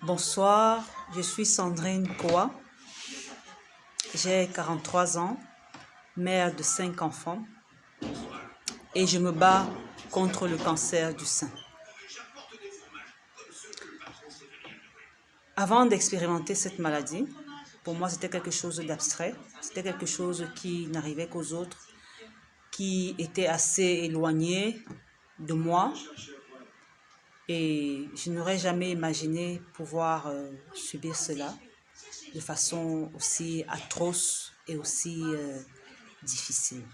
Bonsoir, je suis Sandrine Koa, j'ai 43 ans, mère de 5 enfants et je me bats contre le cancer du sein. Avant d'expérimenter cette maladie, pour moi c'était quelque chose d'abstrait, c'était quelque chose qui n'arrivait qu'aux autres, qui était assez éloigné de moi. Et je n'aurais jamais imaginé pouvoir subir cela de façon aussi atroce et aussi difficile.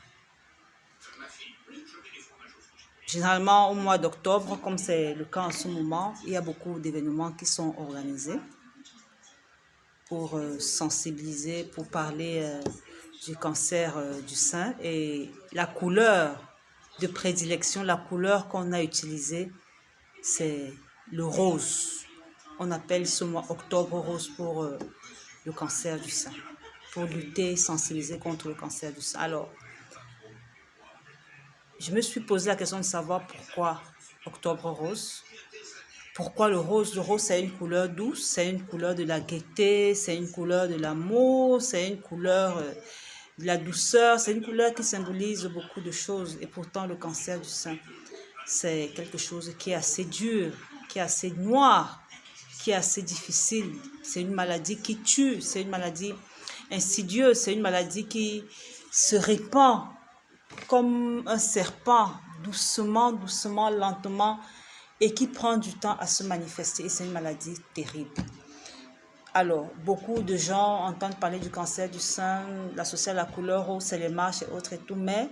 Généralement, au mois d'octobre, comme c'est le cas en ce moment, il y a beaucoup d'événements qui sont organisés pour sensibiliser, pour parler du cancer du sein. Et la couleur de prédilection, la couleur qu'on a utilisée, c'est le rose. On appelle ce mois octobre rose pour le cancer du sein, pour lutter et sensibiliser contre le cancer du sein. Alors, je me suis posé la question de savoir pourquoi octobre rose. Pourquoi le rose? Le rose, c'est une couleur douce, c'est une couleur de la gaieté, c'est une couleur de l'amour, c'est une couleur de la douceur, c'est une couleur qui symbolise beaucoup de choses. Et pourtant, le cancer du sein, c'est quelque chose qui est assez dur, qui est assez noir, qui est assez difficile. C'est une maladie qui tue, c'est une maladie insidieuse, c'est une maladie qui se répand comme un serpent, doucement, doucement, lentement, et qui prend du temps à se manifester. Et c'est une maladie terrible. Alors, beaucoup de gens entendent parler du cancer du sein, l'associer à la couleur rose, c'est les marches et autres et tout, mais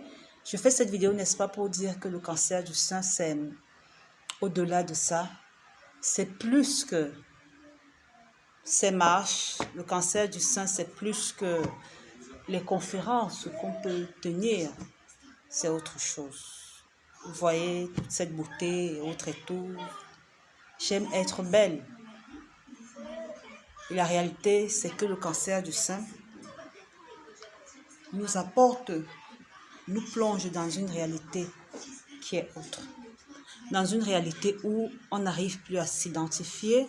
je fais cette vidéo, n'est-ce pas, pour dire que le cancer du sein, c'est au-delà de ça. C'est plus que ces marches. Le cancer du sein, c'est plus que les conférences qu'on peut tenir. C'est autre chose. Vous voyez toute cette beauté et autres et tout. J'aime être belle. Et la réalité, c'est que le cancer du sein nous apporte, nous plonge dans une réalité qui est autre. Dans une réalité où on n'arrive plus à s'identifier,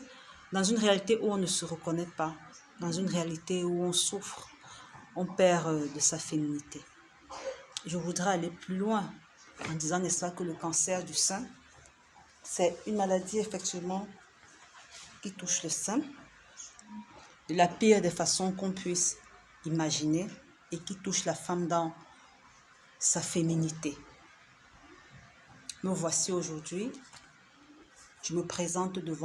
dans une réalité où on ne se reconnaît pas, dans une réalité où on souffre, on perd de sa féminité. Je voudrais aller plus loin en disant, n'est-ce pas, que le cancer du sein, c'est une maladie effectivement qui touche le sein de la pire des façons qu'on puisse imaginer et qui touche la femme dans sa féminité. Me voici aujourd'hui, je me présente devant